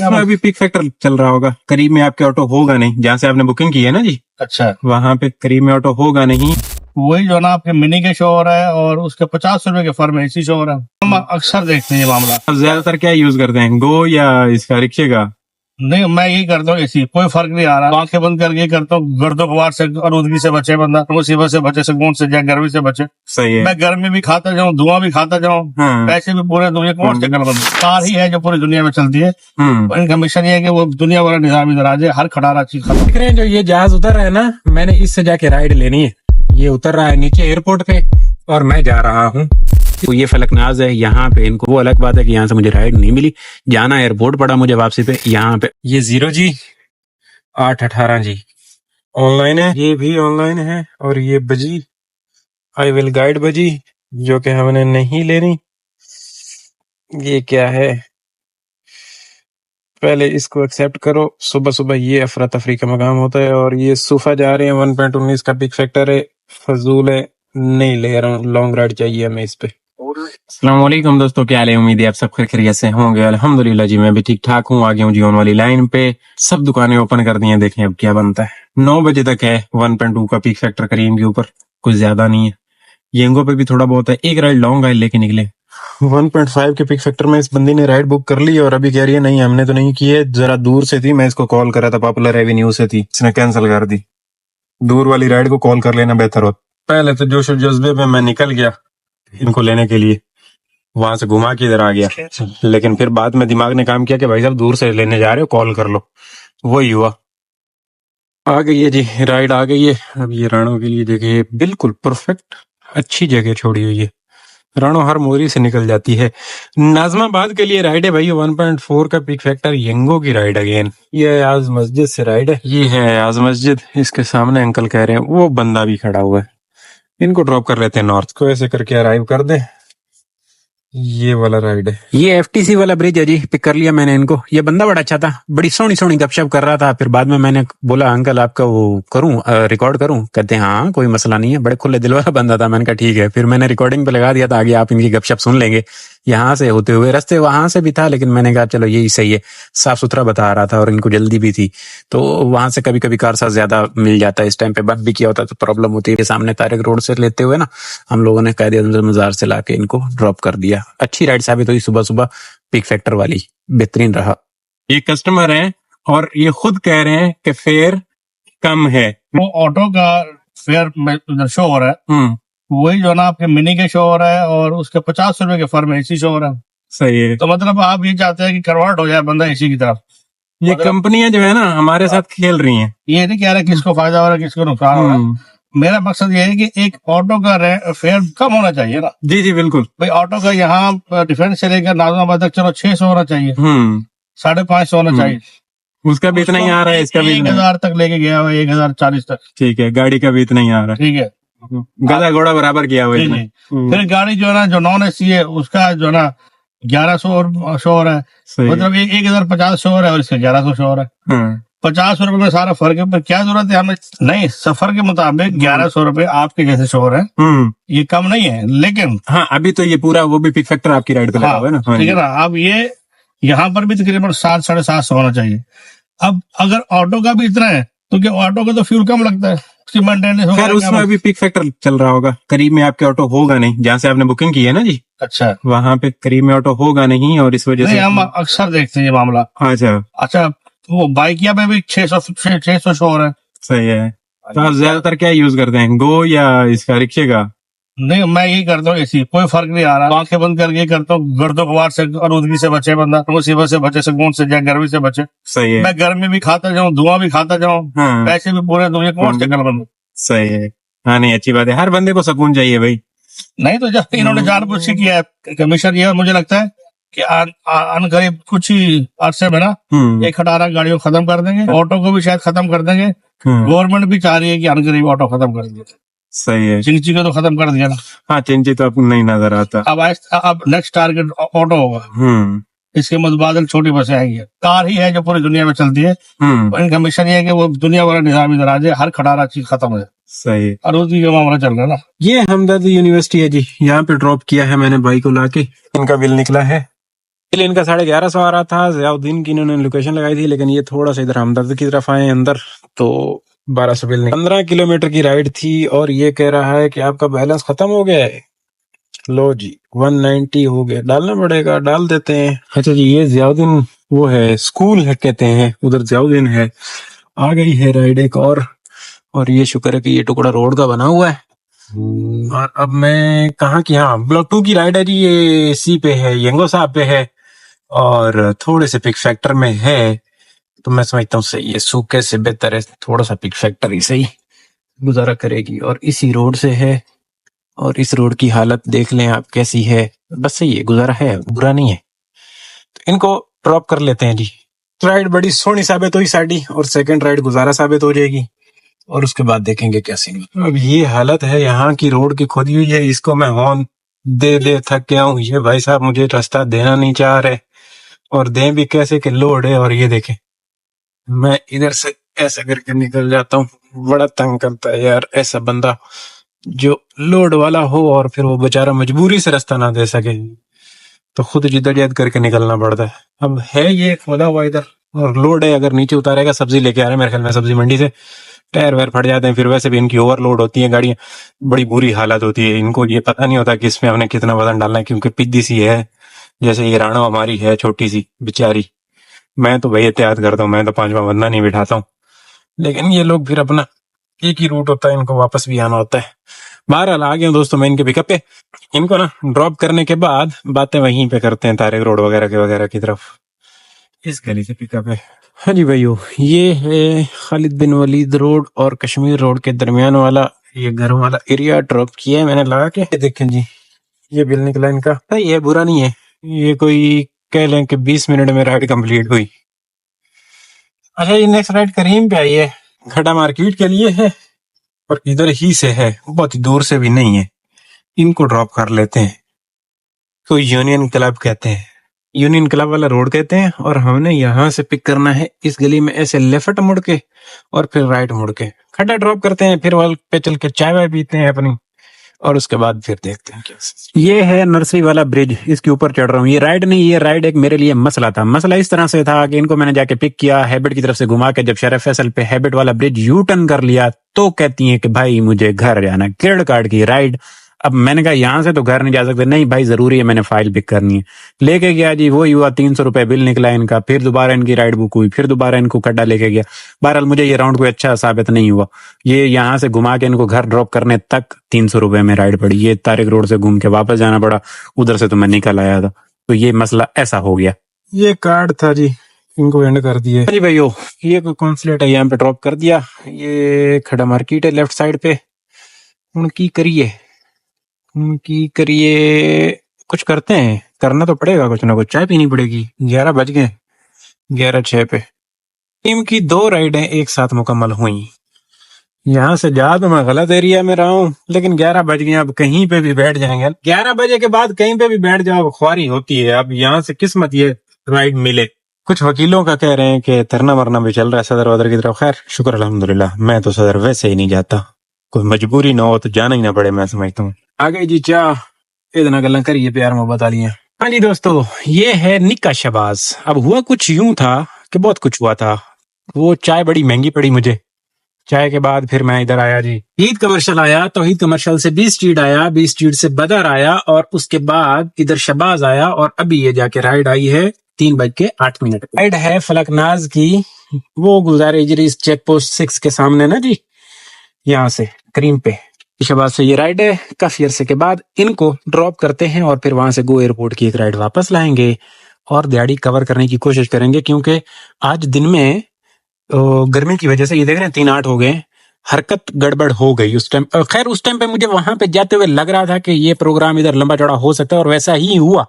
उसमें अभी pick factor चल रहा होगा, करीब में आपके ऑटो होगा नहीं, जहाँ से आपने बुकिंग की है ना जी, अच्छा, वहाँ पे करीब में ऑटो होगा नहीं। वही जो ना आपके मिनी के शो हो रहा है और उसके 50 रुपए के फर्क में एसी शो हो रहा है। हम अक्सर देखते हैं ये मामला। आप ज्यादातर क्या यूज करते हैं, गो या इसका रिक्शे का? नहीं, मैं यही करता हूँ, एसी कोई फर्क नहीं आ रहा। आंखें बंद करके करता हूँ, गर्दो कबार से आलूदगी से बचे बंदा, मुसीबत से बचे, सुकून से जाए, गर्मी से बचे। सही है। मैं गर्मी भी खाता जाऊँ, धुआं भी खाता जाऊँ, हाँ। पैसे भी पूरे दुनिया कौन से बंद। कार ही है जो पूरी दुनिया में चलती है। इनका मिशन ये है कि वो दुनिया वाला निजाम इधर आ जाए, हर खटारा चीज खत्म। देख रहे हैं जो ये जहाज उतर रहा है ना, मैंने इससे जाके राइड लेनी है। ये उतर रहा है नीचे एयरपोर्ट पे और मैं जा रहा हूँ। तो ये फलकनाज है यहाँ पे, इनको वो अलग बात है कि यहाँ से मुझे राइड नहीं मिली, जाना एयरपोर्ट पड़ा मुझे वापसी पे। यहाँ पे ये 0G 818 जी ऑनलाइन है, ये भी ऑनलाइन है। और ये बजी आई विल गाइड बजी, जो कि हमने नहीं लेनी। ये क्या है, पहले इसको एक्सेप्ट करो। सुबह सुबह ये अफरा तफरी का मकाम होता है। और ये सूफा जा रहे हैं, 1.19 का पिक फैक्टर है, फजूल है, नहीं ले रहा हूँ, लॉन्ग राइड चाहिए हमें इस पे। अस्सलाम वालेकुम दोस्तों, क्या हाल है? उम्मीद है आप सब खैरियत से होंगे। अल्हम्दुलिल्लाह जी, मैं भी ठीक ठाक हूँ। आ गया हूँ जी ऑन वाली लाइन पे, सब दुकानें ओपन कर दी हैं। देखें अब क्या बनता है। 9 बजे तक है 1.2 का पिक फैक्टर करीम के ऊपर, कुछ ज्यादा नहीं है। येंगो पे भी थोड़ा बहुत है। एक राइड लॉन्ग राइड लेके निकले। 1.5 के पिक फैक्टर में इस बंदी ने राइड बुक कर ली और अभी कह रही है नहीं हमने तो नहीं की है, जरा दूर से थी, मैं इसको कॉल करा था, पॉपुलर एवेन्यू से थी, इसने कैंसिल कर दी। दूर वाली राइड को कॉल कर लेना बेहतर होता। पहले तो जोश और जज्बे में मैं निकल गया इनको लेने के लिए, वहां से घुमा के इधर आ गया, लेकिन फिर बाद में दिमाग ने काम किया कि भाई साहब दूर से लेने जा रहे हो, कॉल कर लो। वही हुआ, आ गई है जी राइड, आ गई है। अब ये राणों के लिए देखिए बिल्कुल परफेक्ट अच्छी जगह छोड़ी हुई है। राणो हर मोरी से निकल जाती है। नाजमाबाद के लिए राइड है भाई, 1.4 का पिक फैक्टर, येंगो की राइड अगेन। ये अयाज मस्जिद से राइड है, ये है अयाज मस्जिद। इसके सामने अंकल कह रहे हैं, वो बंदा भी खड़ा हुआ है। इनको ड्रॉप कर लेते हैं नॉर्थ को, ऐसे करके अराइव कर दे। ये वाला राइड है, ये FTC वाला ब्रिज है जी। पिक कर लिया मैंने इनको। ये बंदा बड़ा अच्छा था, बड़ी सोनी सोनी गपशप कर रहा था। फिर बाद में मैंने बोला अंकल आपका वो करूं, रिकॉर्ड करूं? कहते हैं हाँ कोई मसला नहीं है। बड़े खुले दिल वाला बंदा था। मैंने कहा ठीक है। फिर मैंने रिकॉर्डिंग पे लगा दिया था, आगे आप इनकी गपशप सुन लेंगे। यहाँ से होते हुए रास्ते वहां से भी था, लेकिन मैंने कहा चलो यही सही है, साफ सुथरा बता रहा था और इनको जल्दी भी थी, तो वहां से कभी कभी कार साथ ज्यादा मिल जाता है। इस टाइम पे बंद भी किया होता तो प्रॉब्लम होती है। सामने तारिक रोड से लेते हुए ना हम लोगों ने कायदे-ए-आज़म मजार से लाके इनको ड्रॉप कर दिया। अच्छी राइड साबित हुई सुबह सुबह, पिक फैक्टर वाली बेहतरीन रहा। ये कस्टमर है और ये खुद कह रहे हैं कि फेयर कम है। वो ऑटो का फेयर शो हो रहा है, वही जो ना आपके मिनी के शो हो रहा है और उसके 50 रुपए के फर्क में एसी शो हो रहा है। सही है। तो मतलब आप ये चाहते हैं कि कन्वर्ट हो जाए बंदा एसी की तरफ। ये कंपनियां जो है ना हमारे साथ खेल रही हैं। ये नहीं कह रहा किसको फायदा हो रहा है किसको नुकसान हो रहा है। मेरा मकसद ये है कि एक ऑटो का फेयर कम होना चाहिए ना। जी जी बिल्कुल भाई ऑटो का यहाँ डिफेंस से लेकर नाजमाबाद तक चलो 600 होना चाहिए, 550 होना चाहिए। उसका भी इतना ही आ रहा है, इसका भी 1000 तक लेके गया हुआ, 1040 तक। ठीक है, गाड़ी का भी इतना ही आ रहा है। ठीक है, गधा घोड़ा बराबर किया हुआ है। फिर गाड़ी जो है ना जो नॉन एसी है उसका जो है ना 1100 शो हो रहा है, मतलब 1050 शो हो रहा है और इसका 1100 शो हो रहा है। 50 रुपए में सारा फर्क है, पर क्या जरूरत है हमें? नहीं, सफर के मुताबिक 1100 रुपए आपके जैसे शो हो रहे हैं, ये कम नहीं है। लेकिन हाँ, अभी तो ये पूरा वो भी पिक फैक्टर आपकी राइड पे लगा हुआ है ना। ठीक है ना। अब ये यहाँ पर भी तकरीबन 700-750 होना चाहिए। अब अगर ऑटो का भी इतना है तो क्या ऑटो का तो फ्यूल कम लगता है, खैर उसमें अभी पिक फैक्टर चल रहा होगा, करीब में आपके ऑटो होगा नहीं, जहाँ से आपने बुकिंग की है ना जी। अच्छा, वहाँ पे करीब में ऑटो होगा नहीं और इस वजह से हम अक्सर देखते हैं ये मामला। अच्छा, वो बाइकिया में भी 600 शो हो रहा है। सही है। तो आप ज्यादातर क्या यूज करते हैं, गो या इसका रिक्शे का? नहीं, मैं यही करता हूँ, एसी कोई फर्क नहीं आ रहा। आंखें बंद करके करता हूँ, गर्दो कबार से आलूदगी से बचे बंदा, मुसीबत से बचे, सुकून से जाए, गर्मी से बचे। सही है। मैं गर्मी भी खाता जाऊँ, धुआं भी खाता जाऊँ, पैसे भी पूरे दुनिया कौन से बंदा। सही है। हाँ नहीं, अच्छी बात है, हर बंदे को सुकून चाहिए भाई। नहीं तो जब इन्होंने जानबूझ के किया है कमीशन, ये मुझे लगता है कि अनकरीब कुछ ही अरसे में ना ये खटारा गाड़ियों खत्म कर देंगे, ऑटो को भी शायद खत्म कर देंगे। गवर्नमेंट भी चाह रही है कि अनकरीब ऑटो खत्म कर देंगे। सही है। चिंची को तो खत्म कर दिया ना। हाँ, चिंची तो अब नहीं नजर आता। अब नेक्स्ट टारगेट ऑटो होगा। इसके मुतबादल छोटी बसें आएंगी। कार ही है जो पूरी दुनिया में चलती है। इनका मिशन ये है कि वो दुनिया वाला निजाम इधर आ जाए, हर खटारा चीज खत्म हो जाए। सही है। और उसकी जो मामला चल रहा है ना, ये हमदर्द यूनिवर्सिटी है जी, यहाँ पे ड्रॉप किया है मैंने भाई को लाके। इनका बिल निकला है बिल इनका 1150 आ रहा था। ज़ियाउद्दीन की इन्होंने लोकेशन लगाई थी, लेकिन ये थोड़ा सा इधर हमदर्द की तरफ आए अंदर, तो 1200 बिल नहीं। 15 किलोमीटर की राइड थी और ये कह रहा है कि आपका बैलेंस खत्म हो गया है। लो जी 190 हो गया, डालना पड़ेगा, डाल देते हैं। अच्छा जी, ये ज़ियाउद्दीन वो है, स्कूल है कहते हैं, उधर ज़ियाउद्दीन है। आ गई है राइड एक और ये शुक्र है कि ये टुकड़ा रोड का बना हुआ है। और अब मैं कहाँ की, हाँ ब्लॉक 2 की राइड है जी। ये सी पे है, यंगो साहब पे है और थोड़े से पिक फैक्टर में है, तो मैं समझता हूँ सही है। सूखे से बेहतर है थोड़ा सा पिक फैक्टर ही सही गुजारा करेगी। और इसी रोड से है और इस रोड की हालत देख लें आप कैसी है। बस सही है, गुजारा है, बुरा नहीं है। तो इनको ड्रॉप कर लेते हैं जी। राइड बड़ी सोहनी साबित हुई साड़ी और सेकंड राइड गुजारा साबित हो जाएगी और उसके बाद देखेंगे क्या सीन। अब ये हालत है यहाँ की रोड की खुदी हुई है, इसको मैं हॉर्न दे दे थक गया हूँ। ये भाई साहब मुझे रास्ता देना नहीं चाह रहे और दें भी कैसे कि लोड है। और ये देखें मैं इधर से ऐसा करके निकल जाता हूँ। बड़ा तंग करता है यार ऐसा बंदा जो लोड वाला हो और फिर वो बेचारा मजबूरी से रास्ता ना दे सके, तो खुद जिद्दोजहद करके निकलना पड़ता है। अब है ये खोदा हुआ इधर और लोड है, अगर नीचे उतारेगा, सब्जी लेके आ रहे हैं मेरे ख्याल में सब्जी मंडी से, टायर वायर फट जाते हैं। फिर वैसे भी इनकी ओवरलोड होती है गाड़ियां, बड़ी बुरी हालत होती है। इनको ये पता नहीं होता कि इसमें हमने कितना वजन डालना है, क्योंकि पिद्दी सी है। जैसे ये राणो हमारी है छोटी सी बेचारी, मैं तो भाई एहतियात करता हूँ, मैं तो 5वां बंदा नहीं बिठाता हूँ। लेकिन ये लोग फिर अपना एक ही रूट होता है, इनको वापस भी आना होता है। बहरहाल आ गया दोस्तों मैं इनके पिकअप पे। इनको ना ड्रॉप करने के बाद बातें वहीं पे करते हैं, तारिक रोड वगैरह की तरफ। इस गली से पिकअप है। हाँ जी भाइयों, ये है खालिद बिन वलीद रोड और कश्मीर रोड के दरमियान वाला ये घरों वाला एरिया ड्रॉप किया है मैंने लगा के। देखें जी, ये बिल निकला इनका। सही है, बुरा नहीं है। ये कोई कह लें कि 20 मिनट में राइड कंप्लीट हुई। अच्छा, ये नेक्स्ट राइड करीम पे आई है, घड़ा मार्केट के लिए है और इधर ही से है, बहुत ही दूर से भी नहीं है। इनको ड्रॉप कर लेते हैं। तो यूनियन क्लब कहते हैं, यूनियन क्लब वाला रोड कहते हैं। और हमने यहाँ से पिक करना है इस गली में ऐसे लेफ्ट मुड़ के और फिर राइट मुड़ के खड्डा ड्रॉप करते हैं। फिर वॉल पे चल के चाय वाय पीते हैं अपनी और उसके बाद फिर देखते हैं क्या। ये है नर्सरी वाला ब्रिज, इसके ऊपर चढ़ रहा हूँ। ये राइड नहीं, ये राइड एक मेरे लिए मसला था। मसला इस तरह से था कि इनको मैंने जाके पिक किया हैबिट की तरफ से घुमा के, जब शरीफ फैसल पे हैबिट वाला ब्रिज यू टर्न कर लिया तो कहती हैं कि भाई मुझे घर जाना, क्रेडिट कार्ड की राइड। अब मैंने कहा यहाँ से तो घर नहीं जा सकते, नहीं भाई जरूरी है, मैंने फाइल पिक करनी है। लेके गया जी, वही हुआ, 300 रुपए बिल निकला इनका। फिर दोबारा इनकी राइड बुक हुई, फिर दोबारा इनको खड्डा लेके गया। बहरहाल मुझे ये राउंड कोई अच्छा साबित नहीं हुआ। ये यहाँ से घुमा के इनको घर ड्रॉप करने तक 300 रुपए में राइड पड़ी। ये तारिक रोड से घूम के वापस जाना पड़ा, उधर से तो मैं निकल आया था। तो ये मसला ऐसा हो गया। ये कार्ड था जी, इनको एंड कर दिए जी भाइयों। ये कोई कॉन्सुलेट है, यहाँ पे ड्रॉप कर दिया। ये खड़ा मार्केट है लेफ्ट साइड पे। उनकी करिए कुछ करते हैं, करना तो पड़ेगा कुछ ना कुछ, चाय पीनी पड़ेगी। 11 बज गए, 11:06 पे टीम की 2 राइडें एक साथ मुकम्मल हुई। यहाँ से जा तो मैं गलत एरिया में रहा हूँ, लेकिन 11 बज गए, अब कहीं पे भी बैठ जाएंगे। 11 बजे के बाद कहीं पे भी बैठ जाओ ख्वारी होती है। अब यहाँ से किस्मत ये राइड मिले। कुछ वकीलों का कह रहे हैं कि तरना मरना भी चल रहा है सदर वदर की तरफ। खैर शुक्र अल्हम्दुलिल्लाह, मैं तो सदर वैसे ही नहीं जाता, कोई मजबूरी ना हो तो जाना ही ना पड़े, मैं समझता हूँ। आ गई जी चाह, इतना गल्ला करिए, प्यार मोहब्बत आ लिया। हाँ जी दोस्तों, ये है निक्का शबाज। अब हुआ कुछ यूं था कि बहुत कुछ हुआ था। वो चाय बड़ी महंगी पड़ी मुझे। चाय के बाद फिर मैं इधर आया जी, ईद कमर्शियल आया, तो ईद कमर्शियल से 20 स्ट्रीट आया, 20 स्ट्रीट से बदर आया और उसके बाद इधर शबाज आया और अभी ये जाके राइड आई है 3:08। राइड है फलकनाज की, वो गुलजार इजरीस चेक पोस्ट 6 के सामने ना जी, यहाँ से करीम पे। शबाज से ये राइड है। काफी अरसे के बाद इनको ड्रॉप करते हैं और फिर वहां से गो एयरपोर्ट की एक राइड वापस लाएंगे और दिहाड़ी कवर करने की कोशिश करेंगे, क्योंकि आज दिन में गर्मी की वजह से ये देख रहे हैं 3:08 हो गए, हरकत गड़बड़ हो गई उस टाइम। खैर उस टाइम पे मुझे वहां पे जाते हुए लग रहा था कि ये प्रोग्राम इधर लंबा चौड़ा हो सकता है और वैसा ही हुआ।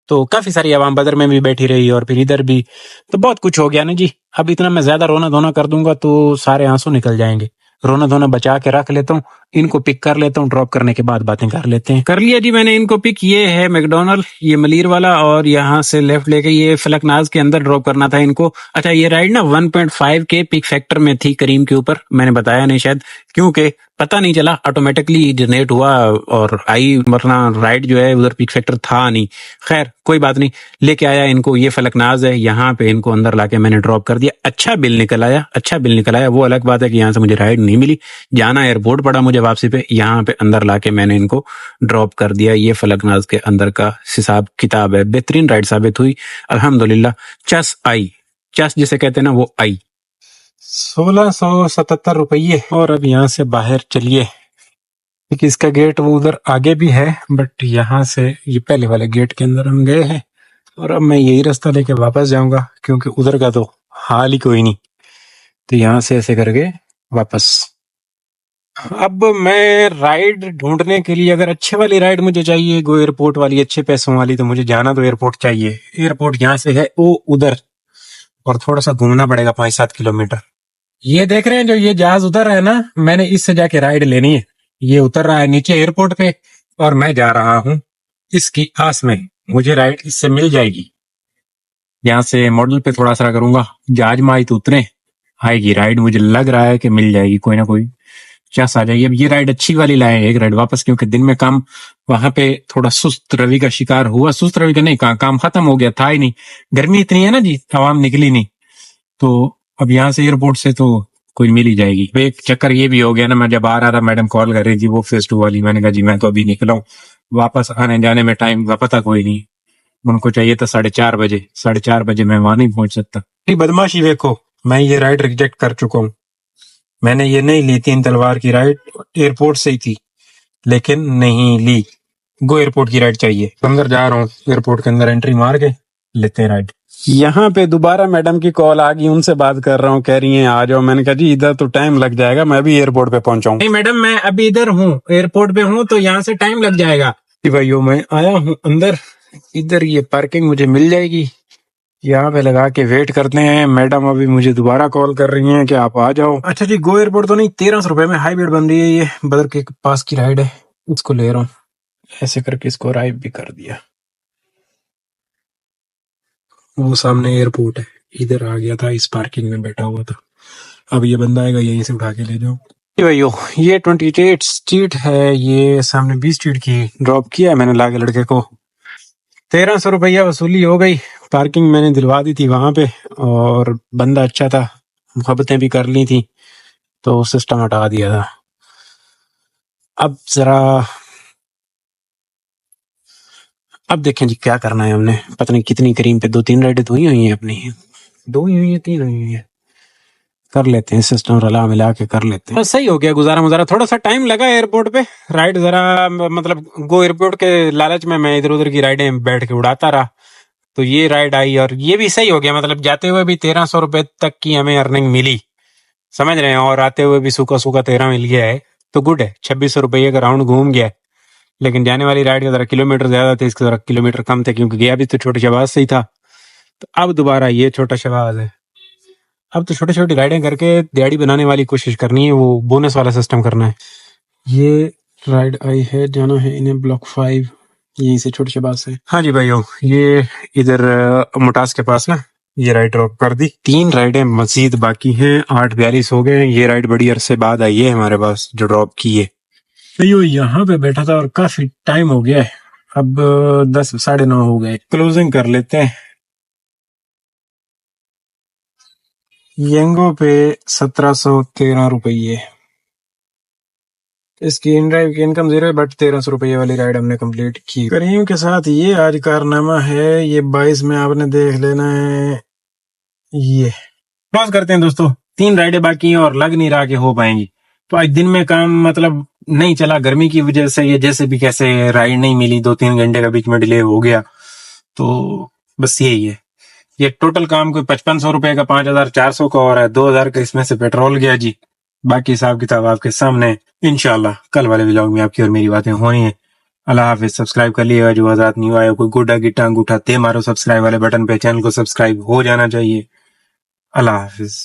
तो काफी सारी आवाम बदर में भी बैठी रही और फिर इधर भी, तो बहुत कुछ हो गया ना जी। अब इतना मैं ज्यादा रोना धोना कर दूंगा तो सारे आंसू निकल जाएंगे। रोना धोना बचा के रख लेता हूँ, इनको पिक कर लेता हूँ, ड्रॉप करने के बाद बातें कर लेते हैं। कर लिया जी मैंने इनको पिक। ये है मैकडोनल्ड, ये मलीर वाला, और यहाँ से लेफ्ट लेके ये फलकनाज के अंदर ड्रॉप करना था इनको। अच्छा, ये राइड ना 1.5 के पिक फैक्टर में थी करीम के ऊपर, मैंने बताया नहीं शायद, क्योंकि पता नहीं चला, ऑटोमेटिकली जनरेट हुआ और आई, वरना राइड जो है उधर पीक फैक्टर था नहीं। खैर कोई बात नहीं, लेके आया इनको, ये फलकनाज है, यहाँ पे इनको अंदर लाके मैंने ड्रॉप कर दिया। अच्छा बिल निकल आया, अच्छा बिल निकल आया। वो अलग बात है कि यहाँ से मुझे राइड नहीं मिली, जाना एयरपोर्ट पड़ा मुझे वापसी पे, यहाँ पे अंदर लाके मैंने इनको ड्रॉप कर दिया। ये फलकनाज के अंदर का हिसाब किताब है। बेहतरीन राइड साबित हुई अल्हम्दुलिल्लाह। चस आई, चस जिसे कहते हैं ना, वो आई। 1677 रुपये। और अब यहाँ से बाहर चलिए, क्योंकि इसका गेट वो उधर आगे भी है, बट यहाँ से ये पहले वाले गेट के अंदर हम गए हैं और अब मैं यही रास्ता लेके वापस जाऊंगा, क्योंकि उधर का तो हाल ही कोई नहीं। तो यहाँ से ऐसे करके वापस। अब मैं राइड ढूंढने के लिए, अगर अच्छे वाली राइड मुझे चाहिए, गो एयरपोर्ट वाली, अच्छे पैसों वाली, तो मुझे जाना तो एयरपोर्ट चाहिए। एयरपोर्ट यहाँ से है वो उधर, और थोड़ा सा घूमना पड़ेगा 5-7 किलोमीटर। ये देख रहे हैं जो ये जहाज उतर रहा है ना, मैंने इससे जाके राइड लेनी है। ये उतर रहा है नीचे एयरपोर्ट पे और मैं जा रहा हूँ इसकी आस में, मुझे राइड इससे मिल जाएगी। यहाँ से मॉडल पे थोड़ा सा करूंगा, जहाज में आई तो उतरे, आएगी राइड, मुझे लग रहा है कि मिल जाएगी, कोई ना कोई चांस आ जाएगी। अब ये राइड अच्छी वाली लाए एक राइड वापस, क्योंकि दिन में काम वहां पे थोड़ा सुस्त रवि का शिकार हुआ। सुस्त रवि का नहीं, काम खत्म हो गया था ही नहीं, गर्मी इतनी है ना जी, आवाम निकली नहीं। तो अब यहाँ से एयरपोर्ट से तो कोई मिल ही जाएगी। एक चक्कर ये भी हो गया ना, मैं जब आ रहा था मैडम कॉल कर रही थी वो फेज 2 वाली, मैंने कहा जी मैं तो अभी निकला हूँ, वापस आने जाने में टाइम का पता कोई नहीं। उनको चाहिए था 4:30 बजे, 4:30 बजे मैं वहां नहीं पहुंच सकता। बदमाशी देखो, मैं ये राइड रिजेक्ट कर चुका हूँ। मैंने ये नहीं ली 3 तलवार की राइड, एयरपोर्ट से ही थी, लेकिन नहीं ली। गो एयरपोर्ट की राइड चाहिए। अंदर जा रहा हूँ, एयरपोर्ट के अंदर एंट्री मार के लेते हैं राइड। यहाँ पे दोबारा मैडम की कॉल आ गई, उनसे बात कर रहा हूँ, कह रही हैं आ जाओ। मैंने कहा जी इधर तो टाइम लग जाएगा, मैं भी एयरपोर्ट पे पहुंचा हूँ। नहीं मैडम, मैं अभी इधर हूँ, एयरपोर्ट पे हूँ, तो यहाँ से टाइम लग जाएगा। भाइयों मैं आया हूँ अंदर, इधर ये पार्किंग मुझे मिल जाएगी, यहाँ पे लगा के वेट करते हैं। मैडम अभी मुझे दोबारा कॉल कर रही हैं कि आप आ जाओ। अच्छा जी, गो एयरपोर्ट तो नहीं, 1300 रुपए में हाईब्रिड बन रही है, ये बदर के पास की राइड है, इसको ले रहा हूँ। ऐसे करके इसको राइड भी कर दिया। वो सामने एयरपोर्ट है, इधर आ गया था, इस पार्किंग में बैठा हुआ था। अब ये बंदा आएगा, यहीं से उठा के ले जाओ। भाइयों ये 28 स्ट्रीट है, ये सामने 20 स्ट्रीट की ड्रॉप किया है मैंने लाके लड़के को। 1300 रुपया वसूली हो गई, पार्किंग मैंने दिलवा दी थी वहां पे, और बंदा अच्छा था, मुहब्बतें भी कर ली थी, तो सिस्टम हटा दिया था। अब जरा अब देखें जी क्या करना है हमने। पता नहीं कितनी करीम पे 2-3 राइडें धोई हुई हैं अपनी, 2 हुई हुई है, 3 हुई हुई है। कर लेते हैं सिस्टम रला मिला के कर लेते हैं। सही हो गया, गुजारा मुजारा। थोड़ा सा टाइम लगा एयरपोर्ट पे, राइड जरा मतलब गो एयरपोर्ट के लालच में मैं इधर उधर की राइडें बैठ के उड़ाता रहा, तो ये राइड आई और ये भी सही हो गया। मतलब जाते हुए भी 1300 रुपए तक की हमें अर्निंग मिली, समझ रहे हैं, और आते हुए भी सूखा सूखा 13 मिल गया है, तो गुड है। 2600 रुपये का राउंड घूम गया। लेकिन जाने वाली राइड का जरा किलोमीटर ज्यादा थे, इसके जरा किलोमीटर कम थे, क्योंकि गया भी तो छोटे शहबाज से ही था। तो अब दोबारा ये छोटा शहबाज है। अब तो छोटी छोटी राइडें करके दिहाड़ी बनाने वाली कोशिश करनी है, वो बोनस वाला सिस्टम करना है। ये राइड आई है, जाना है इन्हें ब्लॉक 5, यहीं से छोटे शहबाज से। हाँ जी भाइयों, ये इधर मोटास के पास ना ये राइड ड्रॉप कर दी। 3 राइडें मजीद बाकी हैं, 8:42 हो गए। ये राइड बड़ी अरसे बाद आई है हमारे पास जो ड्रॉप की है। तो यहाँ पे बैठा था और काफी टाइम हो गया है, अब 10 9:30 हो गए। क्लोजिंग कर लेते हैं। यंगो पे 1713 रुपये। इसकी इन ड्राइव की इनकम 0 है, बट 1300 रुपये वाली राइड हमने कंप्लीट की। करीम के साथ ये आज कारनामा है। ये 22 में आपने देख लेना है। ये क्लोज करते हैं दोस्तों, 3 राइडें बाकी हैं और लग नहीं रहा कि हो पाएंगी। तो आज दिन में काम मतलब नहीं चला, गर्मी की वजह से ये जैसे भी कैसे राइड नहीं मिली, 2-3 घंटे का बीच में डिले हो गया। तो बस यही है। ये टोटल काम कोई 5500 रुपए का, 5400 का और है, 2000 का इसमें से पेट्रोल गया जी। बाकी हिसाब किताब आपके सामने। इंशाल्लाह कल वाले व्लॉग में आपकी और मेरी बातें होनी है। अल्लाह हाफिज। सब्सक्राइब कर लिएगा जो आजाद न्यू आया, कोई गोडा गिट्टा अंगूठा ते मारो सब्सक्राइब वाले बटन पे, चैनल को सब्सक्राइब हो जाना चाहिए। अल्लाह हाफिज।